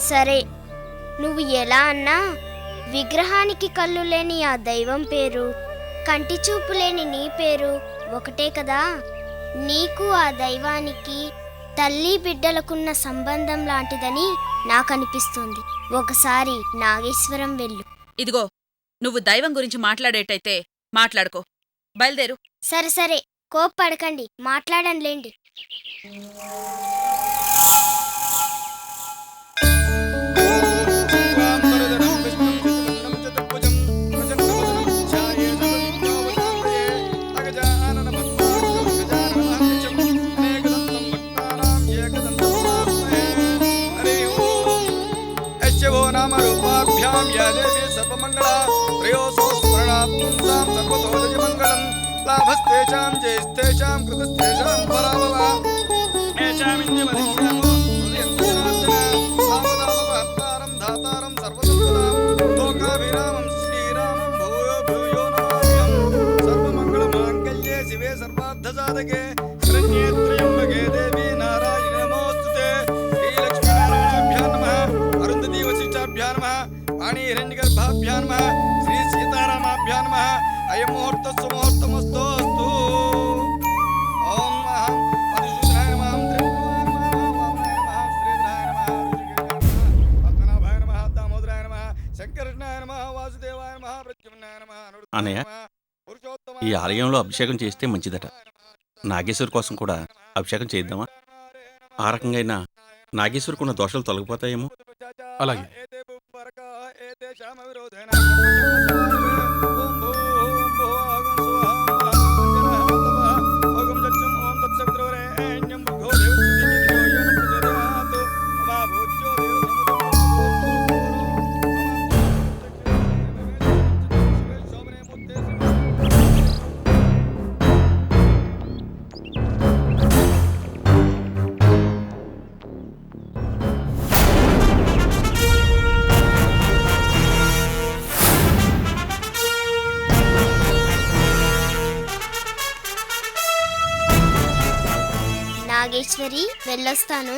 సరే, నువ్వు ఎలా అన్నా విగ్రహానికి కళ్ళు లేని ఆ దైవం పేరు, కంటి చూపు లేని నీ పేరు ఒకటే కదా. నీకు ఆ దైవానికి తల్లి బిడ్డలకున్న సంబంధం లాంటిదని నాకనిపిస్తుంది. ఒకసారి నాగేశ్వరం వెళ్ళు. ఇదిగో, నువ్వు దైవం గురించి మాట్లాడేటైతే మాట్లాడుకో. బయలుదేరు. సరే సరే, కోప్పడకండి, మాట్లాడంలేండి. లాభస్తేషాం జయస్తేషాం కృతస్తేషాం పరాభవ ఏషామిన్యమదిశ్యామో హృదయంతజనార్దన సామదామపహర్తారం ధాతారం సర్వసంపదాం లోకాభిరామం శ్రీరామం భూయో భూయో నమామ్యహం సర్వమంగళమాంగళ్యే శివే సర్వార్థసాధకే శరణ్యే త్ర్యంబకే దేవీ నారాయణి నమోస్తుతే శ్రీలక్ష్మీనారాయణాభ్యాం నమః అరుంధతీ వశిష్ఠాభ్యాం నమః వాణీ హిరణ్యగర్భాభ్యాం నమః శ్రీ సీతారామాభ్యాం నమః అయం ముహూర్త సుముహూర్తమస్తు. ఓం మహం పరిశుద్ధాయ నమః త్రిపురాయ నమః వామనాయ నమః శ్రీధరాయ నమః ఋషికేశాయ నమః పద్మనాభాయ నమః దామోదరాయ నమః శంకరకృష్ణాయ నమః వాసుదేవాయ నమః ప్రద్యుమ్నాయ నమః అన్నయ్య, ఈ ఆలయంలో అభిషేకం చేస్తే మంచిదట. నాగేశ్వర్ కోసం కూడా అభిషేకం చేద్దామా? ఆ రకంగా అయినా నాగేశ్వరుకున్న దోషాలు తొలగిపోతాయేమో. అలాగే. నాగేశ్వరి, వెళ్ళొస్తాను.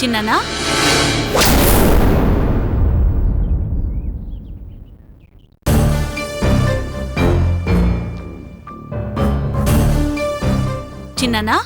చిన్ననా, చిన్ననా,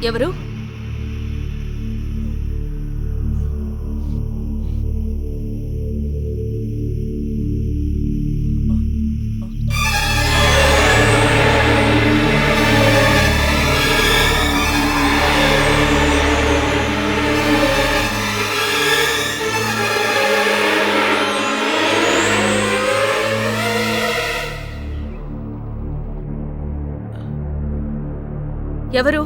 ఎవరు? ఎవరు?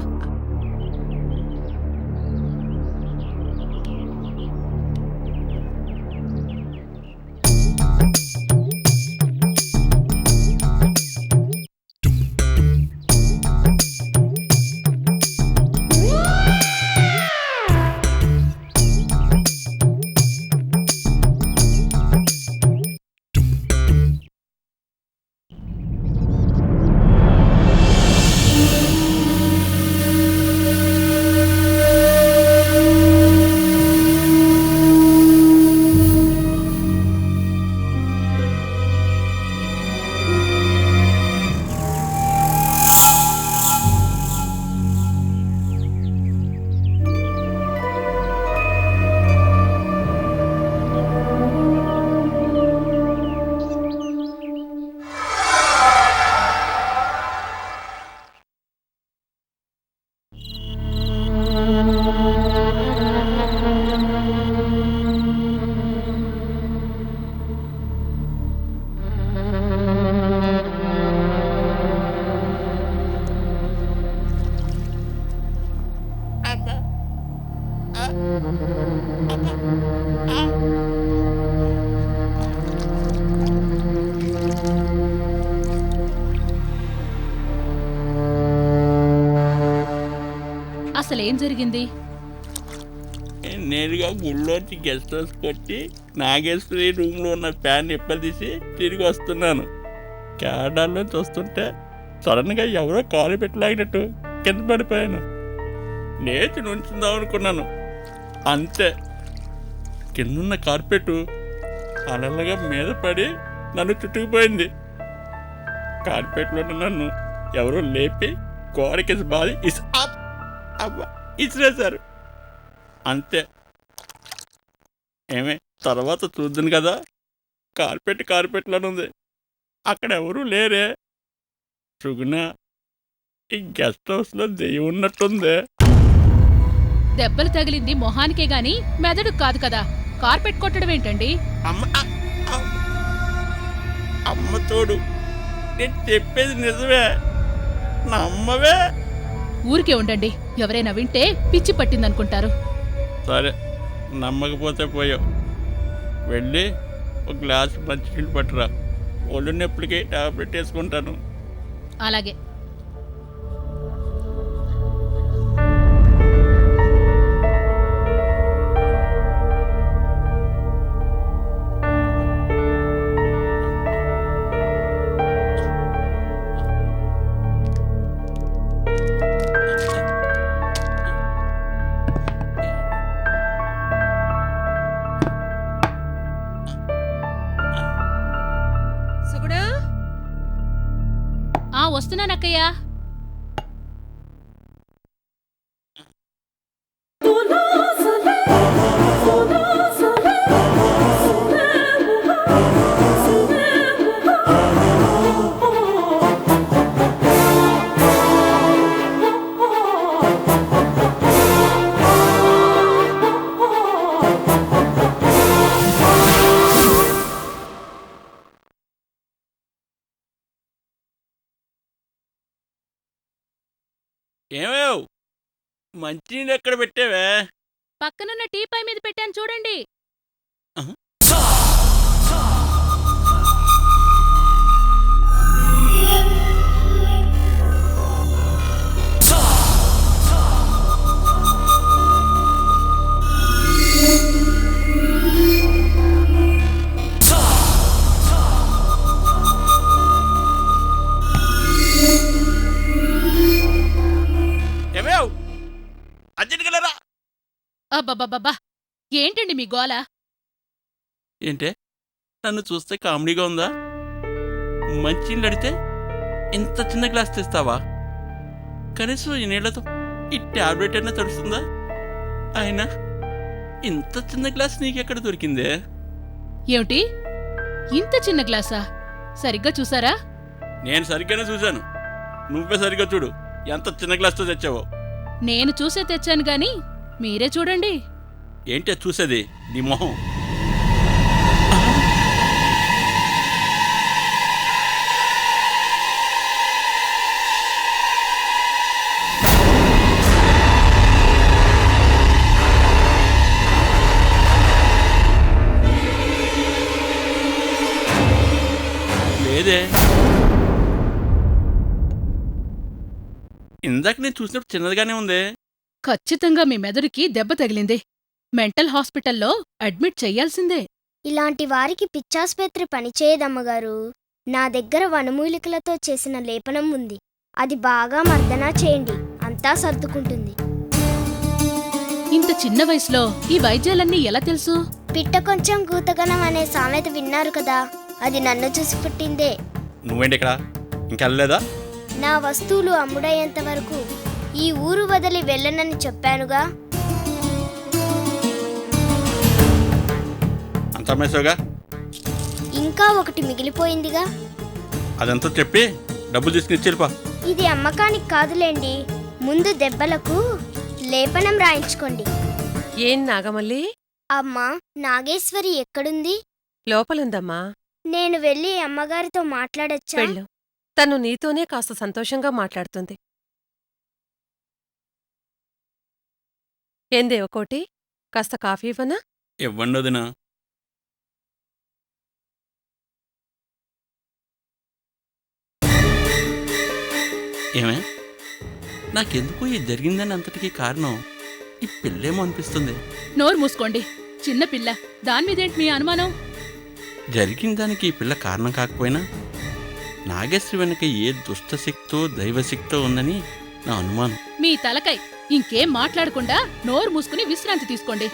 అసలేం జరిగింది? నేరుగా గుళ్ళోంచి గెస్ట్ హౌస్ కొట్టి నాగేశ్వరి రూమ్లో ఉన్న ఫ్యాన్ ఎప్పదీసి తిరిగి వస్తున్నాను. క్యాడాల్లోంచి వస్తుంటే సడన్గా ఎవరో కాలు పెట్టలాగినట్టు కింద పడిపోయాను. లేచి నుంచుందాం అనుకున్నాను, అంతే కిందున్న కార్పెట్ అలలుగా మీద పడి నన్ను చుట్టుకుపోయింది. కార్పెట్లో నన్ను ఎవరో లేపి గోడకి బాధి ఇసిరేశారు, అంతే. ఏమే తర్వాత చూద్దాను కదా, కార్పెట్లోనే ఉంది, అక్కడ ఎవరూ లేరే. సుగుణ, ఈ గెస్ట్ హౌస్లో దెయ్యం ఉన్నట్టుంది. దెబ్బలు తగిలింది మొహానికే గాని మెదడు కాదు కదా, కార్పెట్ కొట్టడం ఏంటండి? అమ్మ తోడు, నేను చెప్పేది నిజమే, నమ్మవే. ఊరికే ఉండండి, ఎవరైనా వింటే పిచ్చి పట్టిందనుకుంటారు. సరే, నమ్మకపోతే పోయావు. వెళ్ళి ఒక గ్లాసు మంచినీళ్ళు పట్టురా, ఒళ్ళు నొప్పులకి టాబ్లెట్ వేసుకుంటాను. అలాగే. వస్తున్నానక్కయ్యా. ఏమేవ్ మంచినీళ్ళు ఎక్కడ పెట్టావే? పక్కనున్న టీపై మీద పెట్టాను చూడండి. ఏమేవ్ అర్జెంట్గా లేరా? అబ్బబ్బబ్బబ్బా! ఏంటండి మీ గోల? ఏంటే నన్ను చూస్తే కామెడీగా ఉందా? మంచినీళ్ళు అడితే ఇంత చిన్న గ్లాస్ తెస్తావా? కనీసం ఈ నీళ్లతో ఈ టాబ్లెట్ అయినా తడుస్తుందా? అయినా ఇంత చిన్న గ్లాస్ నీకెక్కడ దొరికిందే? ఏమిటి? ఇంత చిన్న గ్లాసా? సరిగ్గా చూసారా? నేను సరిగ్గానే చూశాను. నువ్వే సరిగ్గా చూడు ఎంత చిన్న గ్లాస్తో తెచ్చావో. నేను చూసే తెచ్చాను గాని మీరే చూడండి. ఏంటి అది చూసేది? నీ మొహం. లేదే, ఇందాక నేను చూసినప్పుడు చిన్నదిగానే ఉందే. ఖచ్చితంగా మీ మెదడుకి దెబ్బ తగిలింది. మెంటల్ హాస్పిటల్లో అడ్మిట్ చెయ్యాల్సిందే. ఇలాంటి వారికి పిచ్చాస్పత్రి పనిచేయదమ్మగారు. నా దగ్గర వనమూలికలతో చేసిన లేపనం ఉంది. అది బాగా మర్దనా చేయండి, అంతా సర్దుకుంటుంది. ఇంత చిన్న వయసులో ఈ వైద్యాలన్నీ ఎలా తెలుసు? పిట్ట కొంచెం గూతగనం అనే సామెత విన్నారు కదా, అది నన్ను చూసి పుట్టిందే. నువ్వేంటి ఇక్కడ ఇంకెళ్ళలేదా? నా వస్తువులు అమ్ముడయ్యేంత వరకు ఈ ఊరు వదిలి వెళ్ళనని చెప్పానుగా. అంత అమ్మేసావుగా, ఇంకా ఒకటి మిగిలిపోయిందిగా. అదంతా చెప్పి డబ్బులు తీసుకుని ఇచ్చేళ్ళిపా. ఇది అమ్మకానికి కాదులేండి, ముందు దెబ్బలకు లేపనం రాయించుకోండి. ఏం నాగమల్లి? అమ్మా, నాగేశ్వరి ఎక్కడుంది? లోపలుందమ్మా. నేను వెళ్ళి అమ్మగారితో మాట్లాడొచ్చా? వెళ్ళు. తను నీతోనే కాస్త సంతోషంగా మాట్లాడుతుంది. ఏందే ఒకోటి? కాస్త కాఫీ ఇవ్వనా? ఇవ్వండి వదినా. ఏమే, నాకెందుకు ఇది జరిగిందని అంతటికీ కారణం ఈ పిల్లేమో అనిపిస్తుంది. నోరు మూసుకోండి, చిన్నపిల్ల. దానిమీదేంటి మీ అనుమానం? జరిగిన దానికి ఈ పిల్ల కారణం కాకపోయినా నాగేశ్వరి వెనక ఏ దుష్టశక్తో దైవశక్తో ఉందని నా అనుమానం. మీ తలకై ఇంకేం మాట్లాడకుండా నోరు మూసుకుని విశ్రాంతి తీసుకోండి.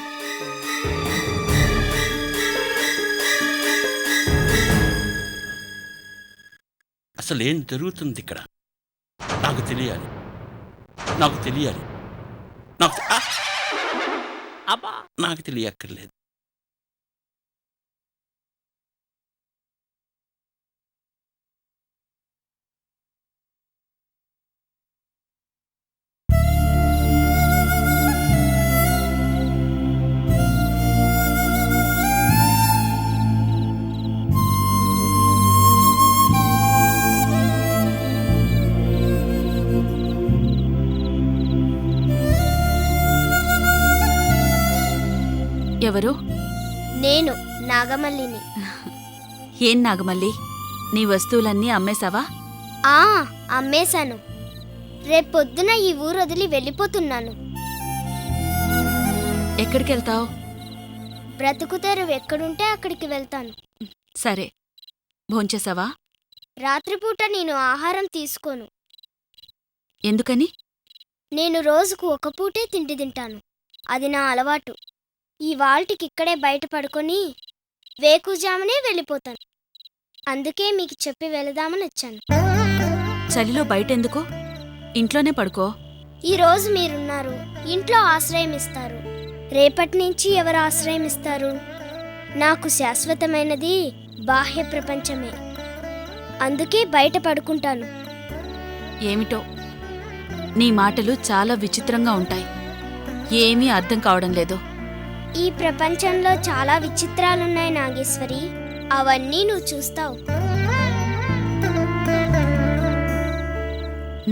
అసలేం జరుగుతుంది ఇక్కడ? నాకు తెలియాలి, నాకు తెలియాలి, నాకు అబ్బా నాకు తెలియక్కర్లేదు. ఎవరు? నేను నాగమల్లిని. ఏం నాగమల్లి, నీ వస్తువులన్నీ అమ్మేశావా? ఆ, అమ్మేశాను. రేపొద్దున ఈ ఊరు వదిలి వెళ్ళిపోతున్నాను. ఎక్కడికెళ్తావు? బ్రతుకుతెరువు ఎక్కడుంటే అక్కడికి వెళ్తాను. సరే, భోంచేశావా? రాత్రిపూట నేను ఆహారం తీసుకోను. ఎందుకని? నేను రోజుకు ఒక పూటే తిండి తింటాను. అది నా అలవాటు. ఈ వాల్టికిక్కడే బయట పడుకొని వేకుజామునే వెళ్ళిపోతాను. అందుకే మీకు చెప్పి వెళదామని వచ్చాను. చలిలో బయటెందుకు? ఇంట్లోనే పడుకో. ఈరోజు మీరున్నారు, ఇంట్లో ఆశ్రయం ఇస్తారు. రేపటి నుంచి ఎవరు ఆశ్రయం ఇస్తారు? నాకు శాశ్వతమైనది బాహ్య ప్రపంచమే. అందుకే బయట పడుకుంటాను. ఏమిటో నీ మాటలు చాలా విచిత్రంగా ఉంటాయి. ఏమీ అర్థం కావడం లేదు. ఈ ప్రపంచంలో చాలా విచిత్రాలున్నాయి నాగేశ్వరి, అవన్నీ నువ్వు చూస్తావు.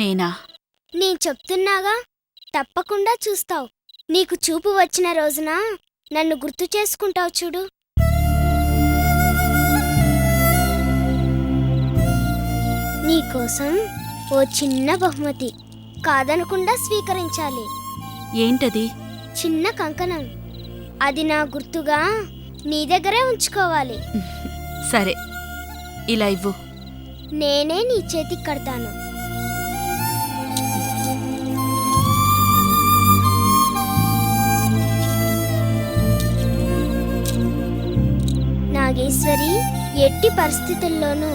నేనా? నేను చెప్తున్నాగా, తప్పకుండా చూస్తావు. నీకు చూపు వచ్చిన రోజున నన్ను గుర్తు చేసుకుంటావు చూడు. నీకోసం ఓ చిన్న బహుమతి, కాదనకుండా స్వీకరించాలి. ఏంటది? చిన్న కంకణం. అది నా గుర్తుగా నీ దగ్గరే ఉంచుకోవాలి. సరే, ఇలా ఇవ్వు. నేనే నీ చేతికి కడతాను. నాగేశ్వరి, ఎట్టి పరిస్థితుల్లోనూ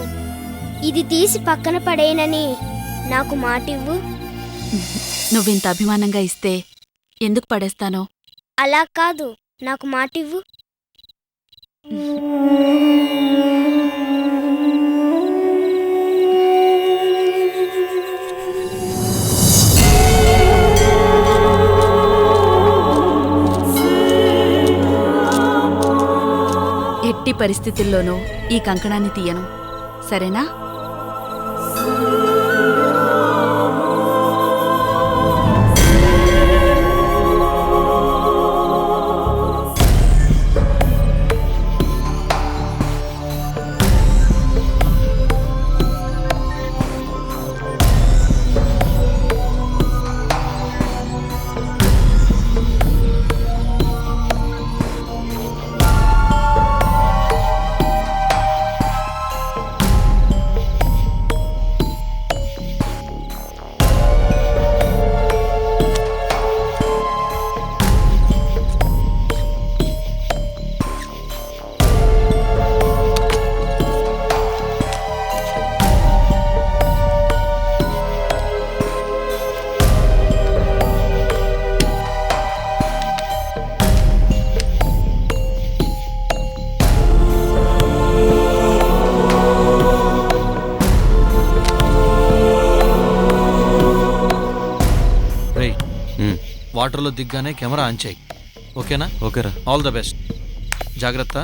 ఇది తీసి పక్కన పడేయనని నాకు మాటివ్వు. నువ్వింత అభిమానంగా ఇస్తే ఎందుకు పడేస్తానో? అలా కాదు, నాకు మాటివ్వు. ఎట్టి పరిస్థితుల్లోనూ ఈ కంకణాన్ని తీయను, సరేనా? వాటర్లో దిగ్గానే కెమెరా ఆన్ చేయి. ఓకేనా? ఓకేరా. All the best. జాగ్రత్త.